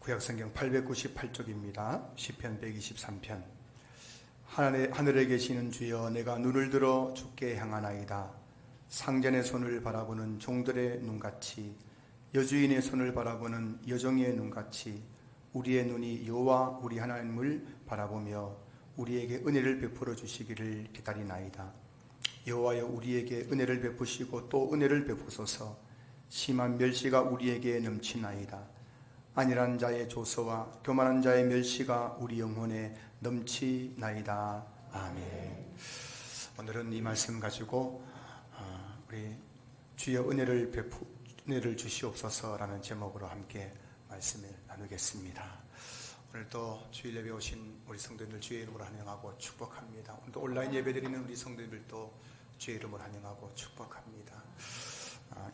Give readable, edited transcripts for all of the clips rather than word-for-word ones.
구약성경 898쪽입니다. 시편 123편. 하늘에 계시는 주여, 내가 눈을 들어 주께 향하나이다. 상전의 손을 바라보는 종들의 눈같이, 여주인의 손을 바라보는 여종의 눈같이 우리의 눈이 여호와 우리 하나님을 바라보며 우리에게 은혜를 베풀어 주시기를 기다리나이다. 여호와여, 우리에게 은혜를 베푸시고 또 은혜를 베푸소서. 심한 멸시가 우리에게 넘치나이다. 안일한 자의 조소와 교만한 자의 멸시가 우리 영혼에 넘치나이다. 아멘. 오늘은 이 말씀 가지고 우리 주여 은혜를 주시옵소서라는 제목으로 함께 말씀을 나누겠습니다. 오늘도 주일 예배 오신 우리 성도님들 주의 이름으로 환영하고 축복합니다. 오늘도 온라인 예배 드리는 우리 성도님들도 주의 이름으로 환영하고 축복합니다.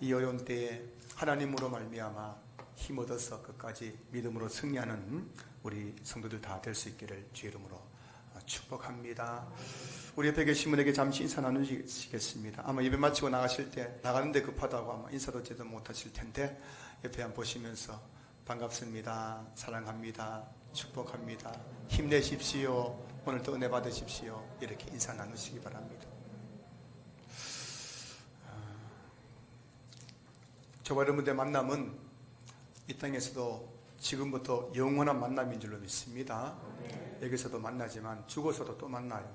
이 어려운 때에 하나님으로 말미암아 힘 얻어서 끝까지 믿음으로 승리하는 우리 성도들 다 될 수 있기를 주의 이름으로 축복합니다. 우리 옆에 계신 분에게 잠시 인사 나누시겠습니다. 아마 예배 마치고 나가실 때 나가는데 급하다고 아마 인사도 제대로 못하실 텐데 옆에 한번 보시면서 반갑습니다, 사랑합니다, 축복합니다, 힘내십시오, 오늘도 은혜 받으십시오, 이렇게 인사 나누시기 바랍니다. 저와 여러분들의 만남은 이 땅에서도 지금부터 영원한 만남인 줄로 믿습니다. 여기서도 만나지만 죽어서도 또 만나요.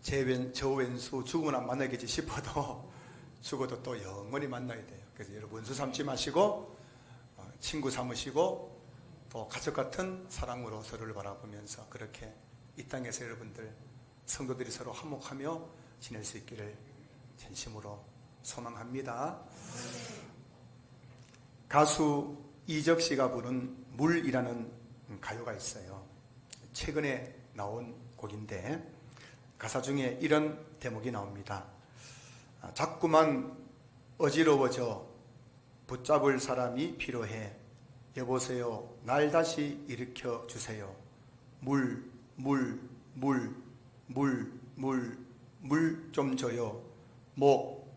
저 왼수 죽으면 안 만나겠지 싶어도 죽어도 또 영원히 만나야 돼요. 그래서 여러분 원수 삼지 마시고 친구 삼으시고 또 가족 같은 사랑으로 서로를 바라보면서 그렇게 이 땅에서 여러분들 성도들이 서로 화목하며 지낼 수 있기를 진심으로 소망합니다. 가수 이적 씨가 부른 물이라는 가요가 있어요. 최근에 나온 곡인데 가사 중에 이런 대목이 나옵니다. 자꾸만 어지러워져 붙잡을 사람이 필요해. 여보세요, 날 다시 일으켜 주세요. 물 좀 줘요. 목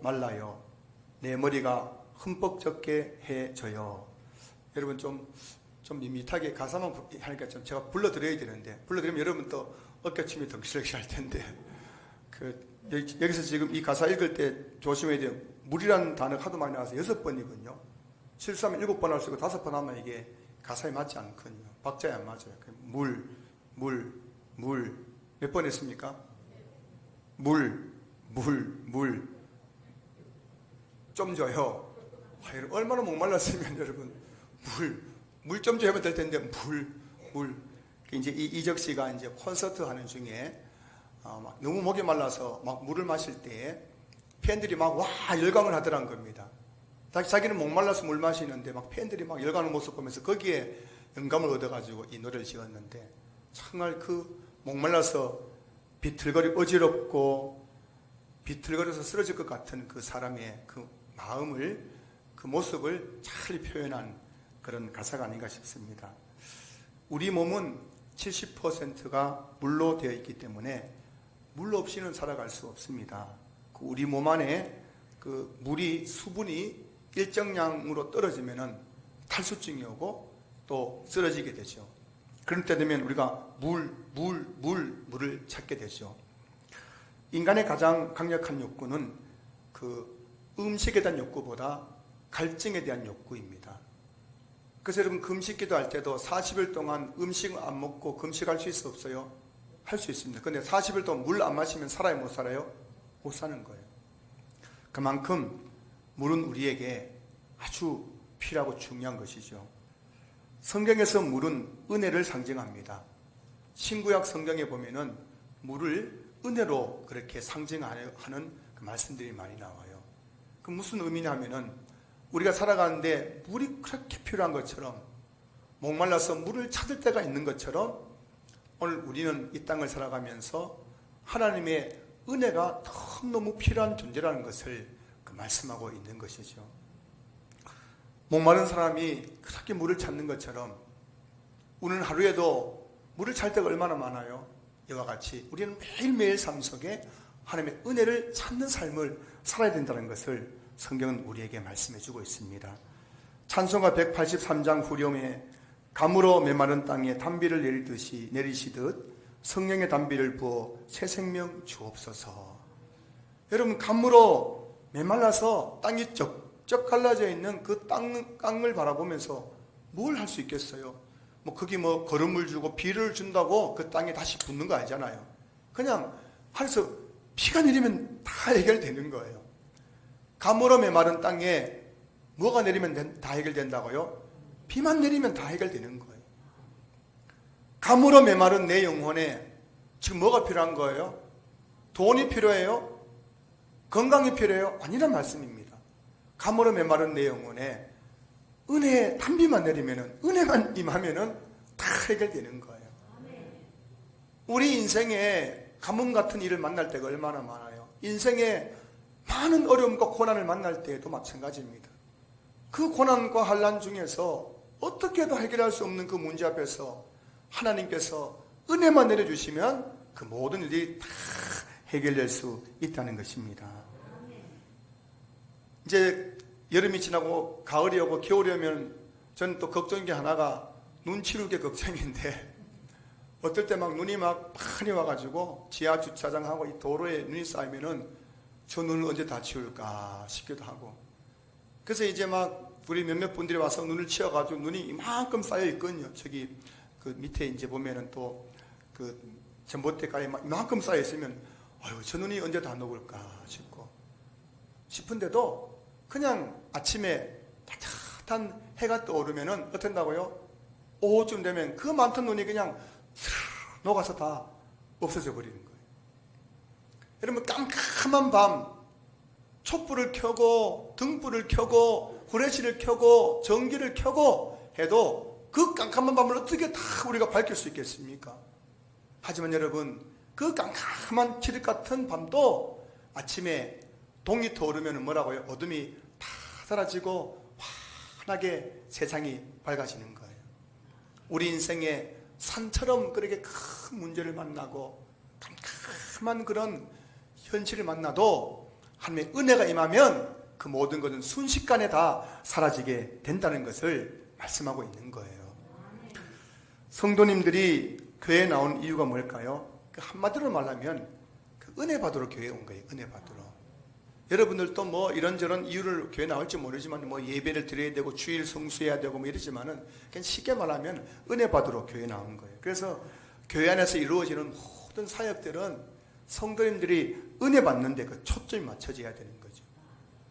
말라요. 내 머리가 흠뻑 젖게 해줘요. 여러분 좀 밋밋하게 가사만 하니까 좀 제가 불러드려야 되는데, 불러드리면 여러분 또 어깨춤이 덩실덩실 할 텐데, 여기서 지금 이 가사 읽을 때 조심해야 돼요. 물이라는 단어가 하도 많이 나와서 6번이거든요. 실수하면 7번 할 수 있고 5번 하면 이게 가사에 맞지 않거든요. 박자에 안 맞아요. 물. 몇 번 했습니까? 물. 좀 줘요. 얼마나 목말랐으면 여러분, 물 좀 줘야 될 텐데, 물. 이제 이적 씨가 이제 콘서트 하는 중에 막 너무 목이 말라서 막 물을 마실 때 팬들이 막 열광을 하더란 겁니다. 자기는 목말라서 물 마시는데 막 팬들이 막 열광하는 모습 보면서 거기에 영감을 얻어가지고 이 노래를 지었는데, 정말 그 목말라서 비틀거리고 어지럽고 비틀거려서 쓰러질 것 같은 그 사람의 그 마음을, 그 모습을 잘 표현한 그런 가사가 아닌가 싶습니다. 우리 몸은 70%가 물로 되어 있기 때문에 물 없이는 살아갈 수 없습니다. 우리 몸 안에 그 물이, 수분이 일정량으로 떨어지면은 탈수증이 오고 또 쓰러지게 되죠. 그럴 때 되면 우리가 물을 찾게 되죠. 인간의 가장 강력한 욕구는 그 음식에 대한 욕구보다 갈증에 대한 욕구입니다. 그래서 여러분 금식 기도할 때도 40일 동안 음식 안 먹고 금식할 수 있어 없어요? 할 수 있습니다. 근데 40일 동안 물 안 마시면 살아요, 못 살아요? 못 사는 거예요. 그만큼 물은 우리에게 아주 필요하고 중요한 것이죠. 성경에서 물은 은혜를 상징합니다. 신구약 성경에 보면은 물을 은혜로 그렇게 상징하는 그 말씀들이 많이 나와요. 그 무슨 의미냐면은 우리가 살아가는데 물이 그렇게 필요한 것처럼, 목말라서 물을 찾을 때가 있는 것처럼 오늘 우리는 이 땅을 살아가면서 하나님의 은혜가 너무 필요한 존재라는 것을 말씀하고 있는 것이죠. 목마른 사람이 그렇게 물을 찾는 것처럼 우리는 하루에도 물을 찾을 때가 얼마나 많아요. 이와 같이 우리는 매일매일 삶 속에 하나님의 은혜를 찾는 삶을 살아야 된다는 것을 성경은 우리에게 말씀해 주고 있습니다. 찬송가 183장 후렴에 가물어 메마른 땅에 단비를 내리시듯 성령의 단비를 부어 새 생명 주옵소서. 여러분, 가물어 메말라서 땅이 쩍쩍 갈라져 있는 그 땅을 바라보면서 뭘 할 수 있겠어요? 거기 거름을 주고 비를 준다고 그 땅에 다시 붙는 거 아니잖아요. 그냥 하늘에서 비가 내리면 다 해결되는 거예요. 가물어 메마른 땅에 뭐가 내리면 다 해결된다고요? 비만 내리면 다 해결되는 거예요. 가물어 메마른 내 영혼에 지금 뭐가 필요한 거예요? 돈이 필요해요? 건강이 필요해요? 아니란 말씀입니다. 가물어 메마른 내 영혼에 은혜의 단비만 내리면은, 은혜만 임하면은 다 해결되는 거예요. 우리 인생에 가뭄 같은 일을 만날 때가 얼마나 많아요. 인생에 많은 어려움과 고난을 만날 때에도 마찬가지입니다. 그 고난과 환난 중에서 어떻게 해도 해결할 수 없는 그 문제 앞에서 하나님께서 은혜만 내려주시면 그 모든 일이 다 해결될 수 있다는 것입니다. 이제 여름이 지나고 가을이 오고 겨울이 오면 저는 또 걱정인 게 하나가 눈 치울 게 걱정인데, 어떨 때 눈이 많이 와가지고 지하 주차장하고 이 도로에 눈이 쌓이면은 저 눈을 언제 다 치울까 싶기도 하고, 그래서 이제 우리 몇몇 분들이 와서 눈을 치워가지고 눈이 이만큼 쌓여 있거든요. 저기 그 밑에 이제 보면은 또 그 전봇대가에 이만큼 쌓여 있으면 저 눈이 언제 다 녹을까 싶은데도 그냥 아침에 따뜻한 해가 떠오르면은 어떻다고요? 오후쯤 되면 그 많던 눈이 그냥 녹아서 다 없어져 버리는 거예요. 여러분, 깜깜한 밤 촛불을 켜고 등불을 켜고 후레쉬를 켜고 전기를 켜고 해도 그 깜깜한 밤을 어떻게 다 우리가 밝힐 수 있겠습니까? 하지만 여러분, 그 깜깜한 칠흑 같은 밤도 아침에 동이 터오르면 뭐라고요? 어둠이 다 사라지고 환하게 세상이 밝아지는 거예요. 우리 인생에 산처럼 그렇게 큰 문제를 만나고 깜깜한 그런 현실을 만나도 하나님의 은혜가 임하면 그 모든 것은 순식간에 다 사라지게 된다는 것을 말씀하고 있는 거예요. 성도님들이 교회에 나온 이유가 뭘까요? 한마디로 말하면 은혜 받으러 교회에 온 거예요. 은혜 받으러. 여러분들도 이런저런 이유를 교회 나올지 모르지만 예배를 드려야 되고 주일 성수해야 되고 이러지만은 그냥 쉽게 말하면 은혜 받으러 교회 나온 거예요. 그래서 교회 안에서 이루어지는 모든 사역들은 성도님들이 은혜 받는데 그 초점이 맞춰져야 되는 거죠.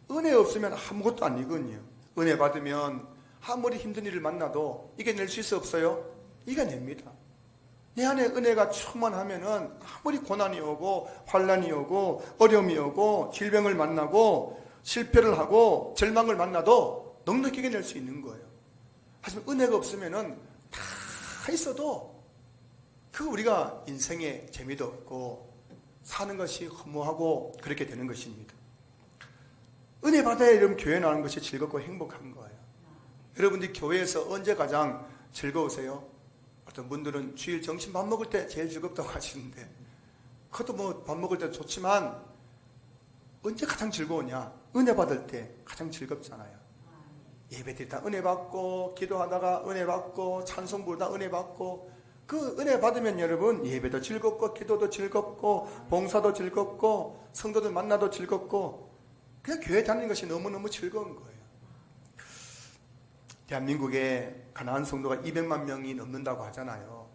은혜 없으면 아무것도 아니거든요. 은혜 받으면 아무리 힘든 일을 만나도 이겨낼 수 있어 없어요? 이겨냅니다. 내 안에 은혜가 충만하면은 아무리 고난이 오고 환난이 오고 어려움이 오고 질병을 만나고 실패를 하고 절망을 만나도 넉넉히 이겨낼 수 있는 거예요. 하지만 은혜가 없으면은 다 있어도 우리가 인생에 재미도 없고 사는 것이 허무하고 그렇게 되는 것입니다. 은혜 받아야 여러분 교회 나오는 것이 즐겁고 행복한 거예요. 여러분들이 교회에서 언제 가장 즐거우세요? 어떤 분들은 주일 점심 밥 먹을 때 제일 즐겁다고 하시는데, 그것도 밥 먹을 때 좋지만 언제 가장 즐거우냐? 은혜 받을 때 가장 즐겁잖아요. 예배 드릴 때 은혜 받고 기도하다가 은혜 받고 찬송 부르다 은혜 받고, 그 은혜 받으면 여러분 예배도 즐겁고 기도도 즐겁고 봉사도 즐겁고 성도들 만나도 즐겁고 그냥 교회 다니는 것이 너무너무 즐거운 거예요. 대한민국에 가나안 성도가 200만 명이 넘는다고 하잖아요.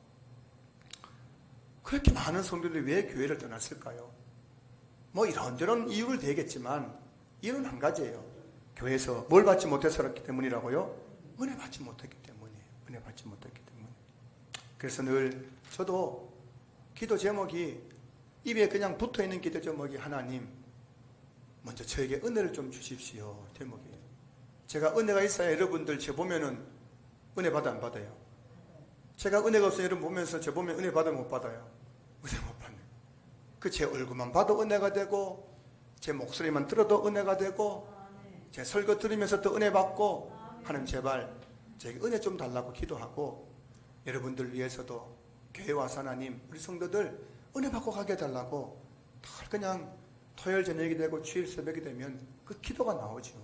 그렇게 많은 성도들이 왜 교회를 떠났을까요? 이런저런 이유를 대겠지만 이유는 한 가지예요. 교회에서 뭘 받지 못해서 그렇기 때문이라고요? 은혜 받지 못했기 때문이에요. 은혜 받지 못했기 때문에. 그래서 늘 저도 기도 제목이 입에 그냥 붙어있는 기도 제목이 하나님 먼저 저에게 은혜를 좀 주십시오 제목이에요. 제가 은혜가 있어야 여러분들 저 보면은 은혜 받아 안 받아요? 제가 은혜가 없어요 여러분 보면서 저 보면 은혜 받아 못 받아요? 은혜 못 받아요. 제 얼굴만 봐도 은혜가 되고 제 목소리만 들어도 은혜가 되고 제 설교 들으면서 또 은혜 받고, 하나님 제발 저에게 은혜 좀 달라고 기도하고 여러분들 위해서도 교회 와서 하나님 우리 성도들 은혜 받고 가게 해달라고 그냥 토요일 저녁이 되고 주일 새벽이 되면 그 기도가 나오죠.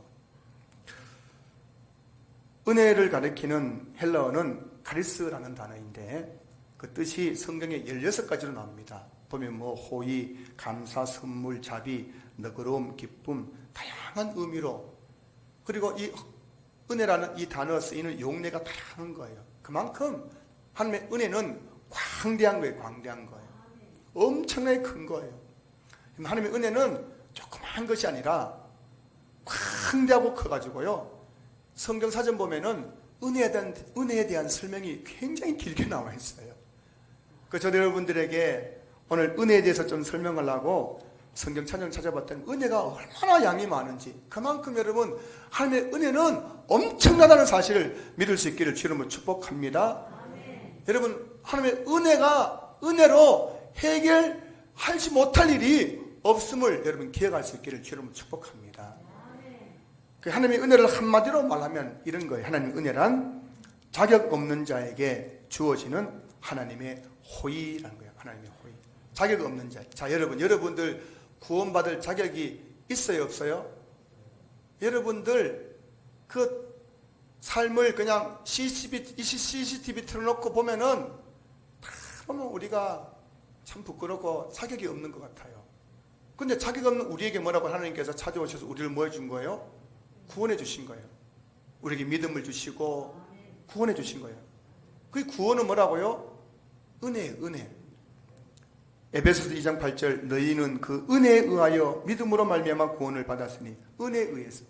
은혜를 가리키는 헬라어는 카리스라는 단어인데 그 뜻이 성경에 16가지로 나옵니다. 보면 뭐 호의, 감사, 선물, 자비, 너그러움, 기쁨, 다양한 의미로, 그리고 이 은혜라는 이 단어 쓰이는 용례가 다양한 거예요. 그만큼 하나님의 은혜는 광대한 거예요. 광대한 거예요. 엄청나게 큰 거예요. 하나님의 은혜는 조그마한 것이 아니라 광대하고 커가지고요, 성경 사전 보면은 은혜에 대한 설명이 굉장히 길게 나와 있어요. 저도 여러분들에게 오늘 은혜에 대해서 좀 설명하려고 성경 찬양 찾아봤더니 은혜가 얼마나 양이 많은지, 그만큼 여러분 하나님의 은혜는 엄청나다는 사실을 믿을 수 있기를 주님으로 축복합니다. 여러분 하나님의 은혜로 해결하지 못할 일이 없음을 여러분 기억할 수 있기를 주님으로 축복합니다. 하나님의 은혜를 한마디로 말하면 이런 거예요. 하나님의 은혜란 자격 없는 자에게 주어지는 하나님의 호의라는 거예요. 하나님의 호의. 자격 없는 자. 자, 여러분들 구원받을 자격이 있어요, 없어요? 여러분들 그 삶을 그냥 CCTV 틀어놓고 보면은 다 보면 우리가 참 부끄럽고 자격이 없는 것 같아요. 근데 자격 없는 우리에게 뭐라고 하나님께서 찾아오셔서 우리를 뭐 해준 거예요? 구원해 주신 거예요. 우리에게 믿음을 주시고 구원해 주신 거예요. 그 구원은 뭐라고요? 은혜. 에베소서 2장 8절 너희는 그 은혜에 의하여 믿음으로 말미암아 구원을 받았으니, 은혜에 의해서.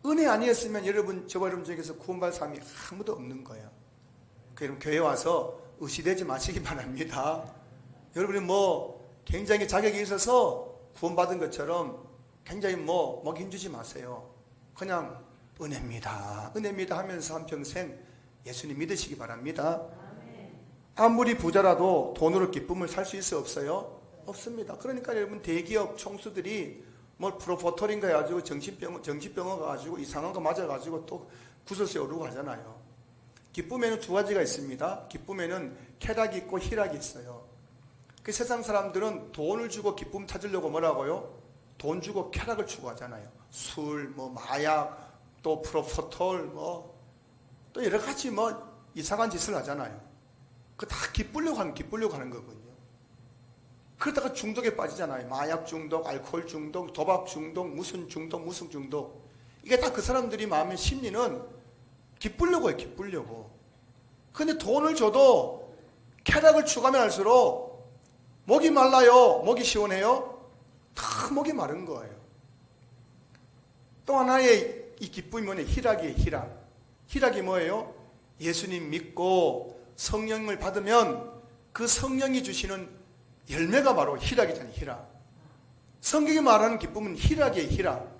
은혜 아니었으면 여러분 저와 여러분 중에서 구원받을 사람이 아무도 없는 거예요. 여러분 교회 와서 의시되지 마시기 바랍니다. 여러분이 뭐 굉장히 자격이 있어서 구원받은 것처럼 굉장히 뭐 힘주지 마세요. 그냥 은혜입니다 하면서 한평생 예수님 믿으시기 바랍니다. 아무리 부자라도 돈으로 기쁨을 살 수 있어 없어요? 없습니다. 그러니까 여러분 대기업 총수들이 뭐 프로포털인 거 해가지고 정신병원 가가지고 이상한 거 맞아가지고 또 구설수에 오르고 하잖아요. 기쁨에는 두 가지가 있습니다. 기쁨에는 쾌락이 있고 희락이 있어요. 그 세상 사람들은 돈을 주고 기쁨 찾으려고 뭐라고요? 돈 주고 쾌락을 추구하잖아요. 술, 뭐 마약, 또 프로포털, 뭐 또 여러 가지 뭐 이상한 짓을 하잖아요. 그 다 기쁘려고 하는 거거든요. 그러다가 중독에 빠지잖아요. 마약 중독, 알코올 중독, 도박 중독, 무슨 중독. 이게 다 그 사람들이 마음의 심리는 기쁘려고 해요. 기쁘려고. 근데 돈을 줘도 쾌락을 추구하면 할수록 목이 말라요? 목이 시원해요? 다 목이 마른 거예요. 또 하나의 이 기쁨이 뭐냐? 희락이에요. 희락이 뭐예요? 예수님 믿고 성령을 받으면 그 성령이 주시는 열매가 바로 희락이잖아요. 희락. 성경이 말하는 기쁨은 희락이에요. 희락.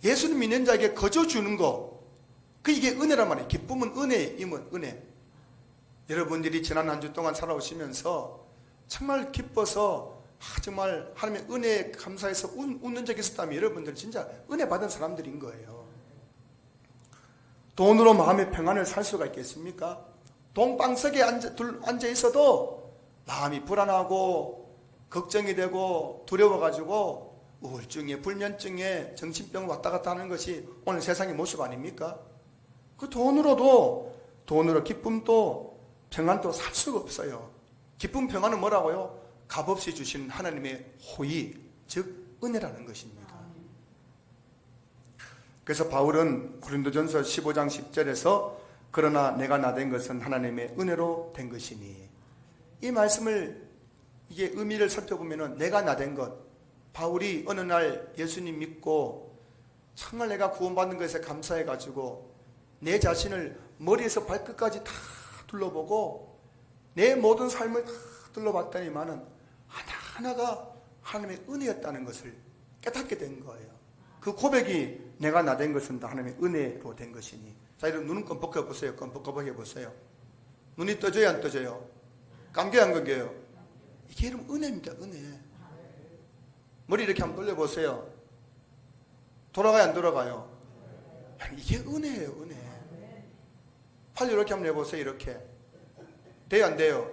예수님 믿는 자에게 거저 주는 거, 이게 은혜란 말이에요. 기쁨은 은혜이면 은혜. 여러분들이 지난 한 주 동안 살아오시면서 정말 기뻐서 정말 하나님의 은혜에 감사해서 웃는 적이 있었다면 여러분들 진짜 은혜 받은 사람들인 거예요. 돈으로 마음의 평안을 살 수가 있겠습니까? 돈방석에 앉아 있어도 마음이 불안하고 걱정이 되고 두려워가지고 우울증에 불면증에 정신병 왔다 갔다 하는 것이 오늘 세상의 모습 아닙니까? 그 돈으로 기쁨도 평안도 살 수가 없어요. 기쁨 평안은 뭐라고요? 값없이 주시는 하나님의 호의, 즉 은혜라는 것입니다. 그래서 바울은 고린도전서 15장 10절에서 그러나 내가 나된 것은 하나님의 은혜로 된 것이니, 이 말씀을 이게 의미를 살펴보면은 내가 나된 것, 바울이 어느 날 예수님 믿고 정말 내가 구원받는 것에 감사해가지고 내 자신을 머리에서 발끝까지 다 둘러보고 내 모든 삶을 다 둘러봤더니만은 하나하나가 하나님의 은혜였다는 것을 깨닫게 된 거예요. 그 고백이 내가 나된 것은 다 하나님의 은혜로 된 것이니. 자, 여러분 눈은 껌뻑해 보세요. 껌뻑해 보세요. 눈이 떠져요, 안 떠져요? 감겨요, 안 감겨요? 이게 여러분 은혜입니다. 은혜. 머리 이렇게 한번 돌려보세요. 돌아가요, 안 돌아가요? 이게 은혜예요, 은혜. 팔 이렇게 한번 해보세요. 이렇게 돼요, 안 돼요?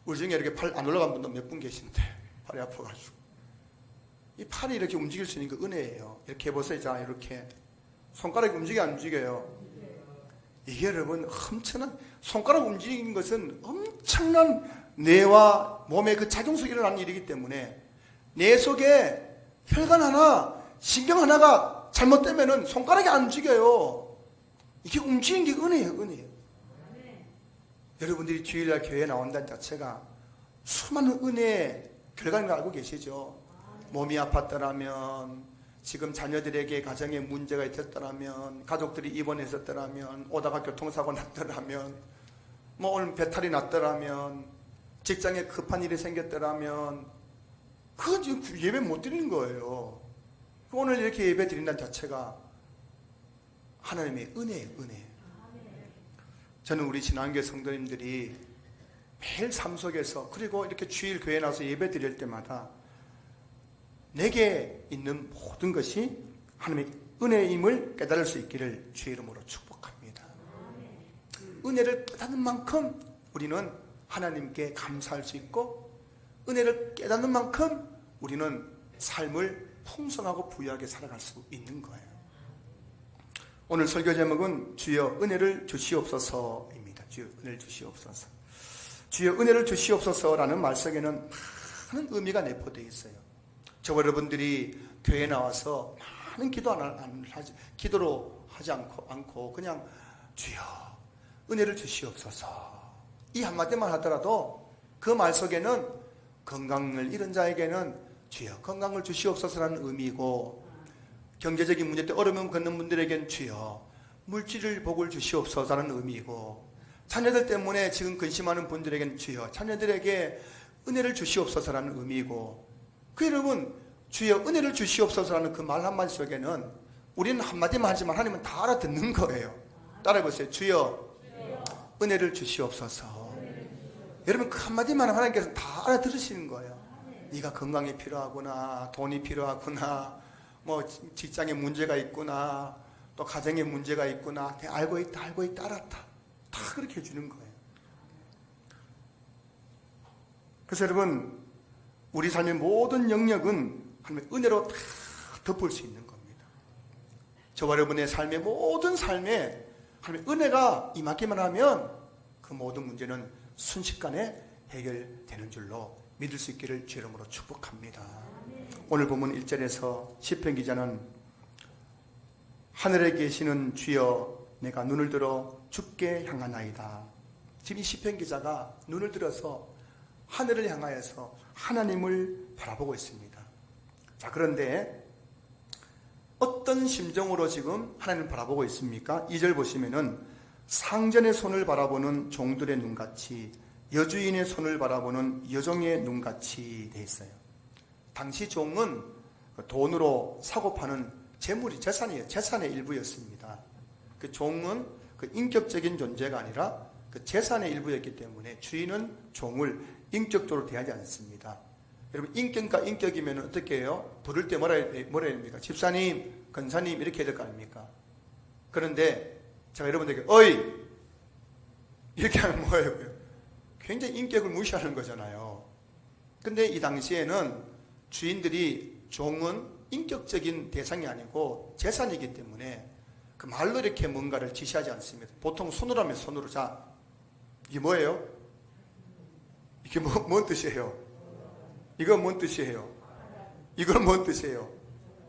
우리 중에 이렇게 팔 안 올라간 분도 몇 분 계신데 팔이 아파가지고 이 팔이 이렇게 움직일 수 있는 게 은혜예요. 이렇게 해보세요. 자, 이렇게 손가락이 움직여 안 움직여요? 이게 여러분 엄청난, 손가락 움직이는 것은 엄청난 뇌와 몸의 그 작용 속에 일어나는 일이기 때문에 뇌 속에 혈관 하나, 신경 하나가 잘못되면은 손가락이 안 움직여요. 이게 움직이는 게 은혜예요, 은혜예요. 여러분들이 주일날 교회에 나온다는 자체가 수많은 은혜의 결과인 거 알고 계시죠? 몸이 아팠더라면, 지금 자녀들에게 가정에 문제가 있었더라면, 가족들이 입원했었더라면, 오다가 교통사고 났더라면, 뭐 오늘 배탈이 났더라면, 직장에 급한 일이 생겼더라면, 그건 지금 예배 못 드리는 거예요. 오늘 이렇게 예배 드린다는 자체가 하나님의 은혜예요, 은혜. 저는 우리 신앙교회 성도님들이 매일 삶 속에서, 그리고 이렇게 주일 교회에 나와서 예배 드릴 때마다 내게 있는 모든 것이 하나님의 은혜임을 깨달을 수 있기를 주의 이름으로 축복합니다. 은혜를 깨닫는 만큼 우리는 하나님께 감사할 수 있고, 은혜를 깨닫는 만큼 우리는 삶을 풍성하고 부유하게 살아갈 수 있는 거예요. 오늘 설교 제목은 주여 은혜를 주시옵소서입니다. 주여 은혜를 주시옵소서. 주여 은혜를 주시옵소서라는 말 속에는 많은 의미가 내포되어 있어요. 저와 여러분들이 교회에 나와서 많은 기도로 하지 않고 그냥 주여 은혜를 주시옵소서 이 한마디만 하더라도 그 말 속에는 건강을 잃은 자에게는 주여 건강을 주시옵소서라는 의미이고, 경제적인 문제 때 어려움 겪는 분들에게는 주여 물질을 복을 주시옵소서라는 의미이고, 자녀들 때문에 지금 근심하는 분들에게는 주여 자녀들에게 은혜를 주시옵소서라는 의미이고, 그 여러분 주여 은혜를 주시옵소서라는 그 말 한마디 속에는 우리는 한마디만 하지만 하나님은 다 알아듣는 거예요. 따라해보세요. 주여 은혜를 주시옵소서. 여러분 그 한마디만 하나님께서 다 알아들으시는 거예요. 네가 건강이 필요하구나, 돈이 필요하구나, 뭐 직장에 문제가 있구나, 또 가정에 문제가 있구나, 알고 있다 알았다, 다 그렇게 해주는 거예요. 그래서 여러분 우리 삶의 모든 영역은 하나님의 은혜로 다 덮을 수 있는 겁니다. 저와 여러분의 삶의 모든 삶에 하나님의 은혜가 임하기만 하면 그 모든 문제는 순식간에 해결되는 줄로 믿을 수 있기를 주의 이름으로 축복합니다. 오늘 본문 1절에서 시편 기자는 하늘에 계시는 주여 내가 눈을 들어 주께 향하나이다. 지금 이 시편 기자가 눈을 들어서 하늘을 향하여서 하나님을 바라보고 있습니다. 자, 그런데 어떤 심정으로 지금 하나님을 바라보고 있습니까? 2절 보시면은 상전의 손을 바라보는 종들의 눈같이 여주인의 손을 바라보는 여종의 눈같이 돼 있어요. 당시 종은 돈으로 사고 파는 재물이 재산이에요. 재산의 일부였습니다. 그 종은 그 인격적인 존재가 아니라 그 재산의 일부였기 때문에 주인은 종을 인격적으로 대하지 않습니다. 여러분 인격과 인격이면 어떻게 해요? 부를 때 뭐라 해야 됩니까? 집사님, 권사님 이렇게 해야 될 거 아닙니까? 그런데 제가 여러분들에게 어이 이렇게 하면 뭐예요? 굉장히 인격을 무시하는 거잖아요. 근데 이 당시에는 주인들이 종은 인격적인 대상이 아니고 재산이기 때문에 그 말로 이렇게 뭔가를 지시하지 않습니다. 보통 손으로 하면 손으로. 자, 이게 뭐예요? 이게 뭔 뜻이에요? 이거 뭔 뜻이에요? 이건 뭔 뜻이에요?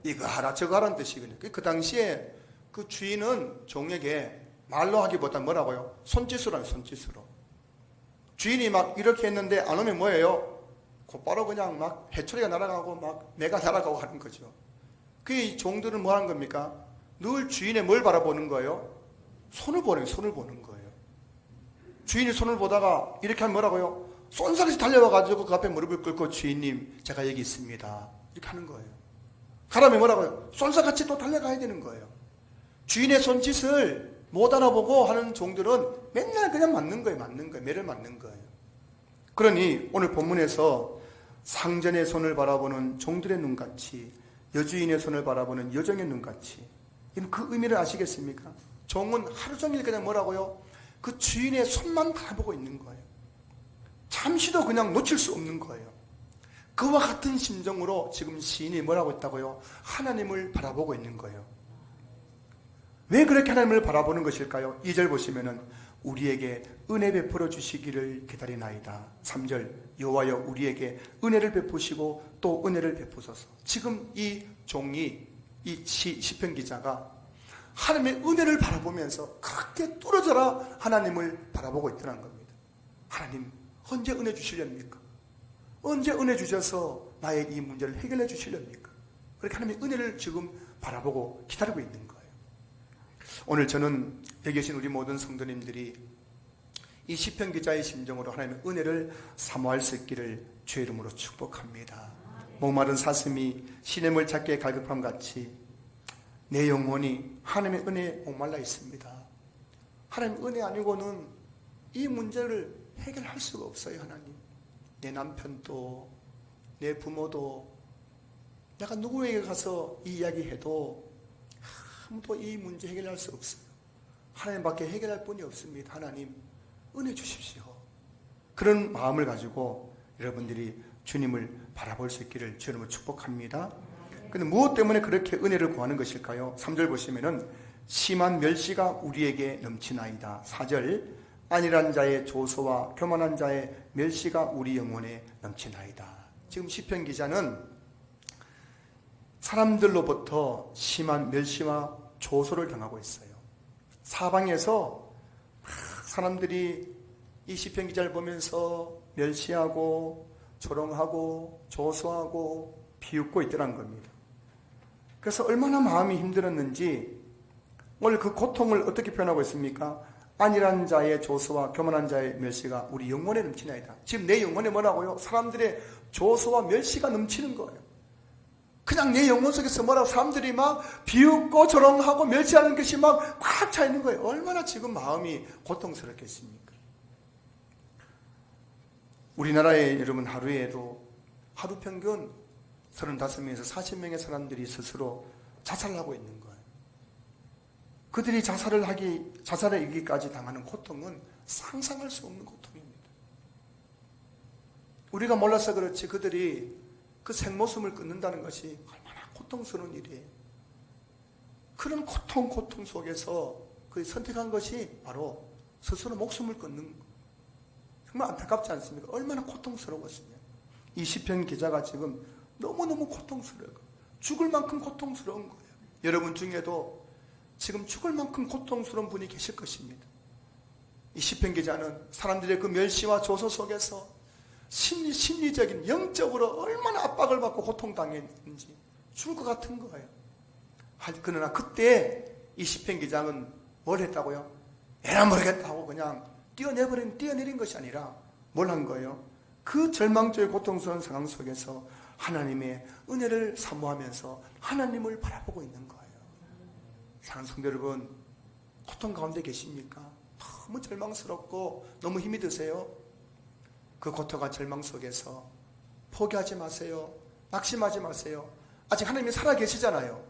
이거 하라 저거 하라는 뜻이거든요. 그 당시에 그 주인은 종에게 말로 하기보다 뭐라고요? 손짓으로 하는 손짓으로. 주인이 막 이렇게 했는데 안 오면 뭐예요? 곧바로 그냥 막 해초리가 날아가고 막 매가 날아가고 하는 거죠. 그 종들은 뭐 하는 겁니까? 늘 주인의 뭘 바라보는 거예요? 손을 보는 거예요. 주인이 손을 보다가 이렇게 하면 뭐라고요? 쏜살같이 달려와가지고 그 앞에 무릎을 꿇고 주인님 제가 여기 있습니다. 이렇게 하는 거예요. 가라면 뭐라고요? 쏜살같이 또 달려가야 되는 거예요. 주인의 손짓을 못 알아보고 하는 종들은 맨날 그냥 맞는 거예요. 매를 맞는 거예요. 그러니 오늘 본문에서 상전의 손을 바라보는 종들의 눈같이 여주인의 손을 바라보는 여종의 눈같이, 그 의미를 아시겠습니까? 종은 하루 종일 그냥 뭐라고요? 그 주인의 손만 바라보고 있는 거예요. 잠시도 그냥 놓칠 수 없는 거예요. 그와 같은 심정으로 지금 시인이 뭐라고 했다고요? 하나님을 바라보고 있는 거예요. 왜 그렇게 하나님을 바라보는 것일까요? 2절 보시면은 우리에게 은혜 베풀어 주시기를 기다리나이다. 3절 여호와여 우리에게 은혜를 베푸시고 또 은혜를 베푸소서. 지금 이 종이 이 시편 기자가 하나님의 은혜를 바라보면서 그렇게 뚫어져라 하나님을 바라보고 있더란 겁니다. 하나님 언제 은혜 주시렵니까? 언제 은혜 주셔서 나의 이 문제를 해결해 주시렵니까? 그렇게 하나님의 은혜를 지금 바라보고 기다리고 있는 거예요. 오늘 저는 여기 계신 우리 모든 성도님들이 이 시편 기자의 심정으로 하나님의 은혜를 사모할 수 있기를 주의 이름으로 축복합니다. 목마른 사슴이 시냇물 찾기에 갈급함 같이 내 영혼이 하나님의 은혜에 목말라 있습니다. 하나님의 은혜 아니고는 이 문제를 해결할 수가 없어요. 하나님, 내 남편도 내 부모도 내가 누구에게 가서 이 이야기해도 아무도 이 문제 해결할 수 없어요. 하나님밖에 해결할 분이 없습니다. 하나님 은혜 주십시오. 그런 마음을 가지고 여러분들이 주님을 바라볼 수 있기를 주님을 축복합니다. 근데 무엇 때문에 그렇게 은혜를 구하는 것일까요? 3절 보시면은 심한 멸시가 우리에게 넘치나이다. 4절 안일한 자의 조소와 교만한 자의 멸시가 우리 영혼에 넘치나이다. 지금 시편 기자는 사람들로부터 심한 멸시와 조소를 당하고 있어요. 사방에서 사람들이 이 시편 기자를 보면서 멸시하고 조롱하고 조소하고 비웃고 있더란 겁니다. 그래서 얼마나 마음이 힘들었는지 오늘 그 고통을 어떻게 표현하고 있습니까? 안일한 자의 조소와 교만한 자의 멸시가 우리 영혼에 넘치나이다. 지금 내 영혼에 뭐라고요? 사람들의 조소와 멸시가 넘치는 거예요. 그냥 내 영혼 속에서 뭐라고 사람들이 막 비웃고 조롱하고 멸시하는 것이 막 꽉 차 있는 거예요. 얼마나 지금 마음이 고통스럽겠습니까? 우리나라에 여러분 하루에도 하루 평균 35명에서 40명의 사람들이 스스로 자살을 하고 있는 거예요. 그들이 자살에 이르기까지 당하는 고통은 상상할 수 없는 고통입니다. 우리가 몰라서 그렇지 그들이 그 생모숨을 끊는다는 것이 얼마나 고통스러운 일이에요. 그런 고통 속에서 그 선택한 것이 바로 스스로 목숨을 끊는 거. 정말 안타깝지 않습니까? 얼마나 고통스러웠으면. 이 시편 기자가 지금 너무너무 고통스러워요. 죽을 만큼 고통스러운 거예요. 여러분 중에도 지금 죽을 만큼 고통스러운 분이 계실 것입니다. 이 시편 기자는 사람들의 그 멸시와 조소 속에서 심리적인 영적으로 얼마나 압박을 받고 고통당했는지 죽을 것 같은 거예요. 그러나 그때 이 시편 기자는 뭘 했다고요? 에라 모르겠다고 그냥 뛰어내린 것이 아니라 뭘 한 거예요? 그 절망적인 고통스러운 상황 속에서 하나님의 은혜를 사모하면서 하나님을 바라보고 있는 거예요. 사랑하는 성도 여러분, 고통 가운데 계십니까? 너무 절망스럽고 너무 힘이 드세요? 그 고통과 절망 속에서 포기하지 마세요. 낙심하지 마세요. 아직 하나님이 살아계시잖아요.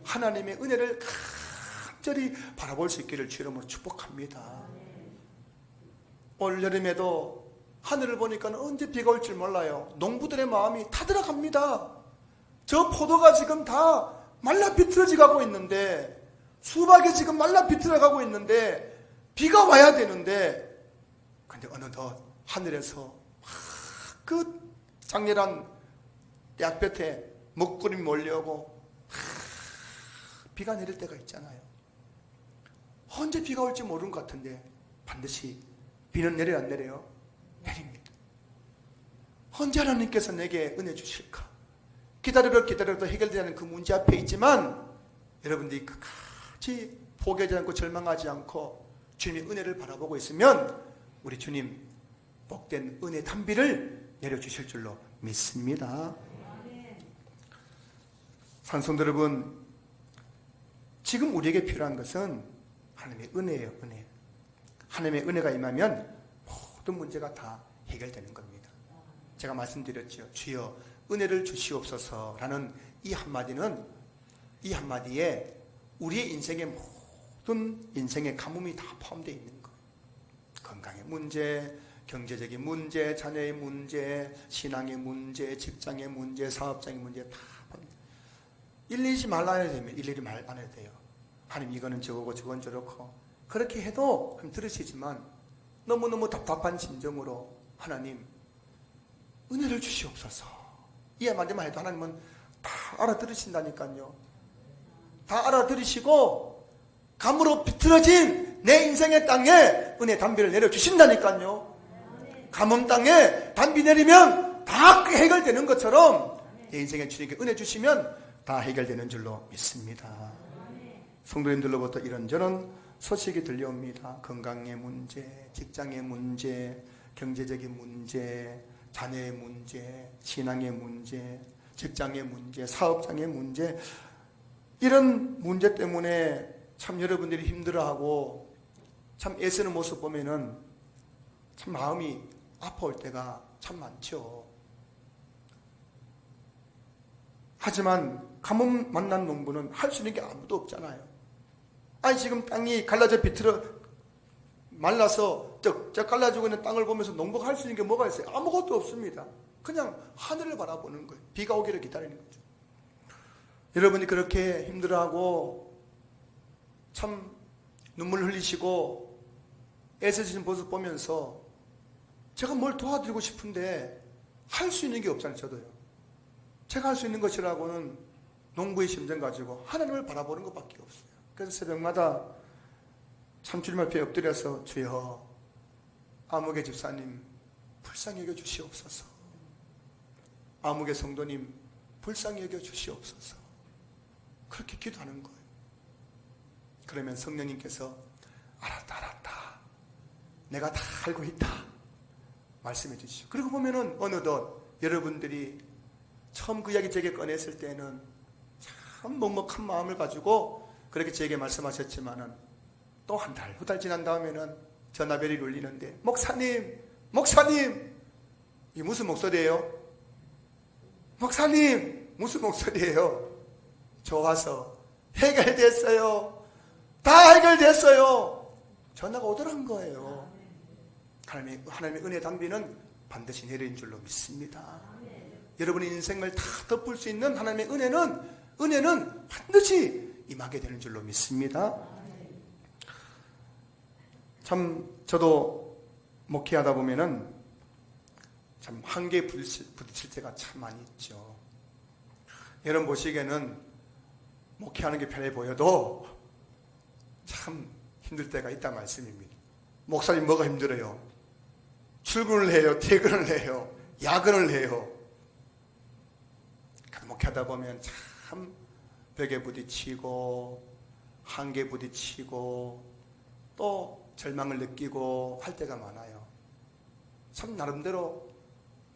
하나님의 은혜를 간절히 바라볼 수 있기를 주 이름으로 축복합니다. 올 여름에도 하늘을 보니까 언제 비가 올 줄 몰라요. 농부들의 마음이 타들어갑니다. 저 포도가 지금 다 말라 비틀어져 가고 있는데, 수박이 지금 말라 비틀어 가고 있는데 비가 와야 되는데, 근데 어느덧 하늘에서 그 장렬한 약볕에 먹구름이 몰려오고 비가 내릴 때가 있잖아요. 언제 비가 올지 모르는 것 같은데 반드시 비는 내려요, 안 내려요? 내립니다. 언제 하나님께서 내게 은혜 주실까? 기다려도 해결되지 그 문제 앞에 있지만 여러분들이 끝까지 포기하지 않고 절망하지 않고 주님의 은혜를 바라보고 있으면 우리 주님 복된 은혜 단비를 내려주실 줄로 믿습니다. 산성도 여러분, 지금 우리에게 필요한 것은 하나님의 은혜예요. 은혜. 하나님의 은혜가 임하면 모든 문제가 다 해결되는 겁니다. 제가 말씀드렸죠. 주여 은혜를 주시옵소서라는 이 한마디에 우리의 인생의 모든 인생의 가뭄이 다 포함되어 있는 거예요. 건강의 문제, 경제적인 문제, 자녀의 문제, 신앙의 문제, 직장의 문제, 사업장의 문제 다 일일이 말 안 해도 됩니다. 일일이 말 안 해도 돼요. 하나님 이거는 저거고 저건 저렇고 그렇게 해도 들으시지만 너무너무 답답한 심정으로 하나님 은혜를 주시옵소서. 이 한마디만 해도 하나님은 다 알아들으신다니까요. 다 알아들으시고 감으로 비틀어진 내 인생의 땅에 은혜 담비를 내려주신다니까요. 가뭄 땅에 담비 내리면 다 해결되는 것처럼 내 인생에 주님께 은혜 주시면 다 해결되는 줄로 믿습니다. 성도님들로부터 이런저런 소식이 들려옵니다. 건강의 문제, 직장의 문제, 경제적인 문제, 자녀의 문제, 신앙의 문제, 직장의 문제, 사업장의 문제, 이런 문제 때문에 참 여러분들이 힘들어하고 참 애쓰는 모습 보면은 참 마음이 아파올 때가 참 많죠. 하지만 가뭄 만난 농부는 할 수 있는 게 아무도 없잖아요. 아니 지금 땅이 갈라져 비틀어 말라서 쩍 갈라지고 있는 땅을 보면서 농부가 할 수 있는 게 뭐가 있어요? 아무것도 없습니다. 그냥 하늘을 바라보는 거예요. 비가 오기를 기다리는 거죠. 여러분이 그렇게 힘들어하고 참 눈물 흘리시고 애쓰시는 모습 보면서 제가 뭘 도와드리고 싶은데 할 수 있는 게 없잖아요. 저도요. 제가 할 수 있는 것이라고는 농부의 심정 가지고 하나님을 바라보는 것밖에 없어요. 그래서 새벽마다 참 주님 앞에 엎드려서 주여 아무개 집사님 불쌍히 여겨 주시옵소서. 아무개 성도님 불쌍히 여겨 주시옵소서. 그렇게 기도하는 거예요. 그러면 성령님께서 알았다 내가 다 알고 있다 말씀해 주시죠. 그리고 보면은 어느덧 여러분들이 처음 그 이야기 제게 꺼냈을 때는 참 먹먹한 마음을 가지고 그렇게 제게 말씀하셨지만은 또 한 달, 두 달 지난 다음에는 전화벨이 울리는데 목사님 이게 무슨 목소리예요? 목사님 무슨 목소리예요? 좋아서 해결됐어요. 다 해결됐어요. 전화가 오더란 거예요. 하나님의 은혜 담비는 반드시 내리는 줄로 믿습니다. 여러분의 인생을 다 덮을 수 있는 하나님의 은혜는 반드시 임하게 되는 줄로 믿습니다. 참 저도 목회하다 보면은 참 한계에 부딪힐 때가 참 많이 있죠. 여러분 보시기에는 목회하는 게 편해 보여도 참 힘들 때가 있단 말씀입니다. 목사님 뭐가 힘들어요? 출근을 해요? 퇴근을 해요? 야근을 해요? 목회하다 보면 참 벽에 부딪히고 한계에 부딪히고 또 절망을 느끼고 할 때가 많아요. 참 나름대로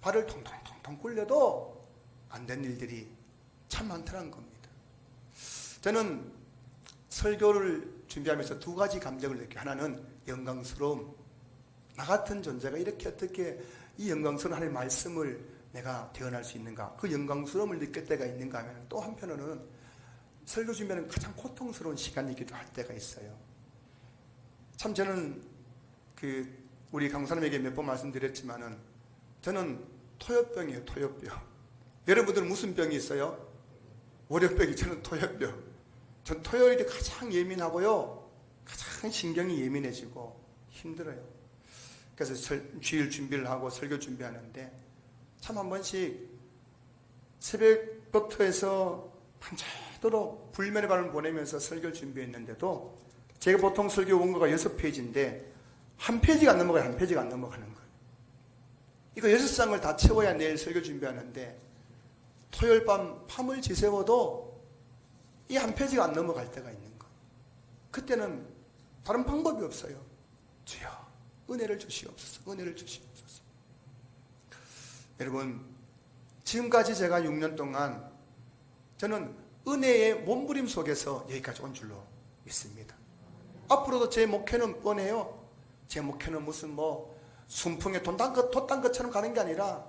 발을 통통통통 굴려도 안 된 일들이 참 많더라는 겁니다. 저는 설교를 준비하면서 두 가지 감정을 느껴요. 하나는 영광스러움. 나 같은 존재가 이렇게 어떻게 이 영광스러운 하나님의 말씀을 내가 대언할 수 있는가, 그 영광스러움을 느낄 때가 있는가 하면, 또 한편으로는 설교 준비하는 가장 고통스러운 시간이기도 할 때가 있어요. 참 저는 우리 강사님에게 몇 번 말씀드렸지만은 저는 토요병이에요. 토요병. 여러분들은 무슨 병이 있어요? 월요병이, 저는 토요병. 전 토요일이 가장 예민하고요, 가장 신경이 예민해지고 힘들어요. 그래서 주일 준비를 하고 설교 준비하는데 참 한 번씩 새벽부터 해서 밤새도록 불면의 밤을 보내면서 설교를 준비했는데도 제가 보통 설교 원고가 6페이지인데 한 페이지가 안 넘어가요. 한 페이지가 안 넘어가는 거예요. 이거 6장을 다 채워야 내일 설교 준비하는데 토요일 밤을 지새워도 이 한 페이지가 안 넘어갈 때가 있는 거예요. 그때는 다른 방법이 없어요. 주여 은혜를 주시옵소서. 은혜를 주시옵소서. 여러분, 지금까지 제가 6년 동안 저는 은혜의 몸부림 속에서 여기까지 온 줄로 믿습니다. 앞으로도 제 목회는 뻔해요. 제 목회는 무슨 순풍에 돛 딴 것처럼 가는 게 아니라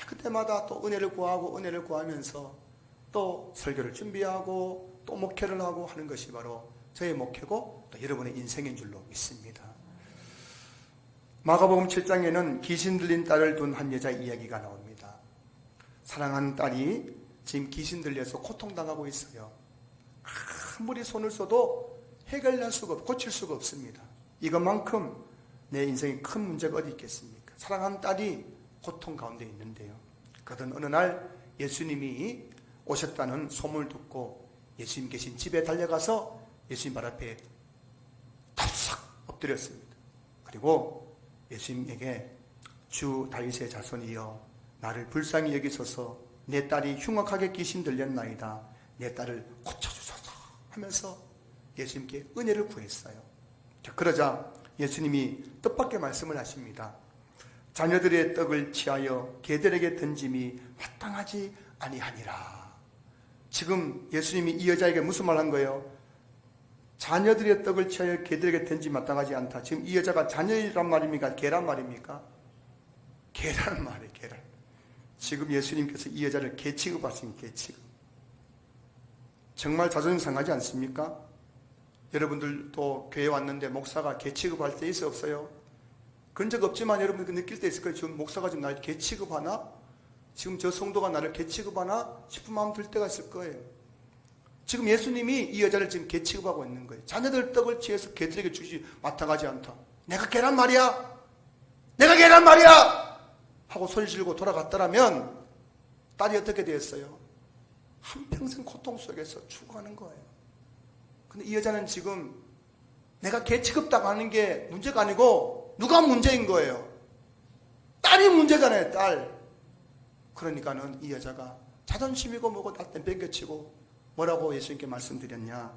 그때마다 또 은혜를 구하고 은혜를 구하면서 또 설교를 준비하고 또 목회를 하고 하는 것이 바로 저의 목회고 또 여러분의 인생인 줄로 믿습니다. 마가복음 7장에는 귀신 들린 딸을 둔 한 여자 이야기가 나옵니다. 사랑하는 딸이 지금 귀신 들려서 고통당하고 있어요. 아무리 손을 써도 해결할 수가 고칠 수가 없습니다. 이것만큼 내 인생에 큰 문제가 어디 있겠습니까? 사랑하는 딸이 고통 가운데 있는데요. 그러던 어느 날 예수님이 오셨다는 소문을 듣고 예수님 계신 집에 달려가서 예수님 발 앞에 탑삭 엎드렸습니다. 그리고 예수님에게 주 다윗의 자손이여 나를 불쌍히 여기소서 내 딸이 흉악하게 귀신 들렸나이다. 내 딸을 고쳐주소서 하면서 예수님께 은혜를 구했어요. 그러자 예수님이 뜻밖의 말씀을 하십니다. 자녀들의 떡을 취하여 개들에게 던짐이 마땅하지 아니하니라. 지금 예수님이 이 여자에게 무슨 말 한 거예요? 자녀들의 떡을 취하여 개들에게 던짐이 마땅하지 않다. 지금 이 여자가 자녀란 말입니까? 개란 말입니까? 개란 말이에요. 개란. 지금 예수님께서 이 여자를 개 취급하십니까? 개 취급. 정말 자존심 상하지 않습니까? 여러분들도 교회 왔는데 목사가 개 취급할 때 있어 없어요? 그런 적 없지만 여러분들 느낄 때 있을 거예요. 지금 목사가 지금 나를 개 취급하나? 지금 저 성도가 나를 개 취급하나? 싶은 마음 들 때가 있을 거예요. 지금 예수님이 이 여자를 지금 개 취급하고 있는 거예요. 자녀들 떡을 취해서 개들에게 주지 마땅하지 않다. 내가 개란 말이야. 내가 개란 말이야. 하고 소리 지르고 돌아갔더라면 딸이 어떻게 되었어요? 한평생 고통 속에서 죽어가는 거예요. 근데 이 여자는 지금 내가 개 취급당하는 게 문제가 아니고 누가 문제인 거예요? 딸이 문제잖아요. 딸. 그러니까는 이 여자가 자존심이고 뭐고 다 땡겨치고 뭐라고 예수님께 말씀드렸냐?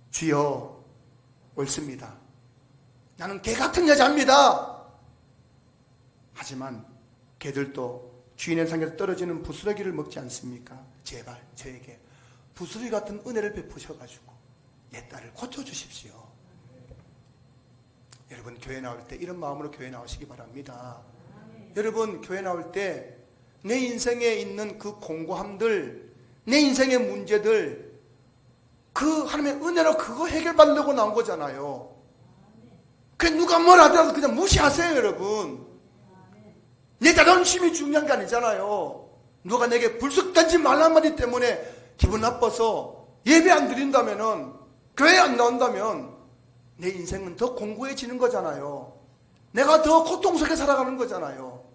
주여, 옳습니다. 나는 개 같은 여자입니다. 하지만 개들도 주인의 상에서 떨어지는 부스러기를 먹지 않습니까? 제발 저에게 부스러기 같은 은혜를 베푸셔가지고 내 딸을 고쳐주십시오. 여러분 교회 나올 때 이런 마음으로 교회 나오시기 바랍니다. 여러분 교회 나올 때 내 인생에 있는 그 공고함들, 내 인생의 문제들, 그 하나님의 은혜로 그거 해결받으려고 나온 거잖아요. 그 누가 뭘 하더라도 그냥 무시하세요. 여러분 내 자존심이 중요한 게 아니잖아요. 누가 내게 불쑥 던진 말 한마디 때문에 기분 나빠서 예배 안 드린다면은, 교회 안 나온다면 내 인생은 더 공고해지는 거잖아요. 내가 더 고통 속에 살아가는 거잖아요.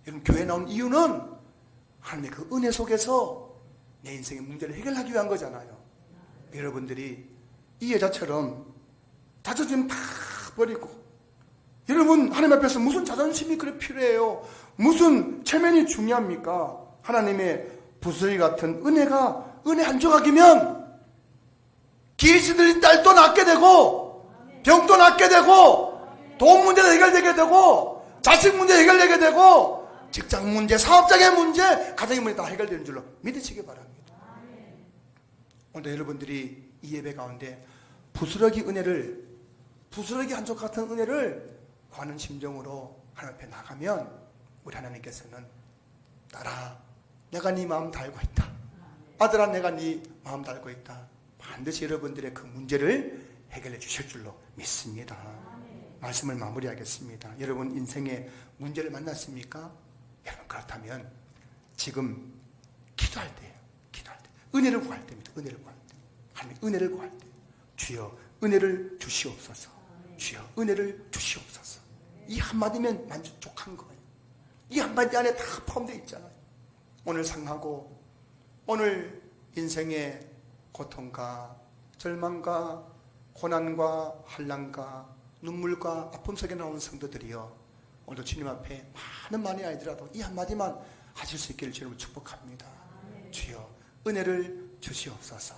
여러분 교회 나온 이유는 하나님의 그 은혜 속에서 내 인생의 문제를 해결하기 위한 거잖아요. 여러분들이 이 여자처럼 자존심 다 버리고, 여러분 하나님 앞에서 무슨 자존심이 그래 필요해요? 무슨 체면이 중요합니까? 하나님의 부스러기 같은 은혜가 은혜 한 조각이면 귀신 들린 딸도 낫게 되고, 병도 낫게 되고, 돈 문제도 해결되게 되고, 자식 문제 해결되게 되고, 직장 문제, 사업장의 문제, 가정의 문제 다 해결되는 줄로 믿으시기 바랍니다. 오늘 여러분들이 이 예배 가운데 부스러기 은혜를, 부스러기 한 쪽 같은 은혜를 구하는 심정으로 하나님 앞에 나가면 우리 하나님께서는 딸아 내가 네 마음 다 알고 있다. 아들아 내가 네 마음 다 알고 있다. 반드시 여러분들의 그 문제를 해결해 주실 줄로 믿습니다. 말씀을 마무리하겠습니다. 여러분 인생에 문제를 만났습니까? 여러분 그렇다면 지금 기도할 때예요. 기도할 때 은혜를 구할 때입니다. 은혜를 구할 때, 하나님 은혜를 구할 때 주여 은혜를 주시옵소서. 주여 은혜를 주시옵소서. 이 한마디면 만족한 거예요. 이 한마디 안에 다 포함되어 있잖아요. 오늘 상하고 오늘 인생의 고통과 절망과 고난과 환난과 눈물과 아픔 속에 나오는 성도들이여, 오늘도 주님 앞에 많이 아니더라도 이 한마디만 하실 수 있기를 주님을 축복합니다. 주여 은혜를 주시옵소서.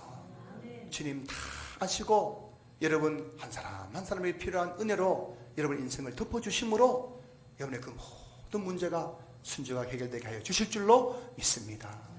주님 다 아시고 여러분 한 사람 한 사람에게 필요한 은혜로 여러분 인생을 덮어주심으로 여러분의 그 모든 문제가 순조하게 해결되게 하여 주실 줄로 믿습니다.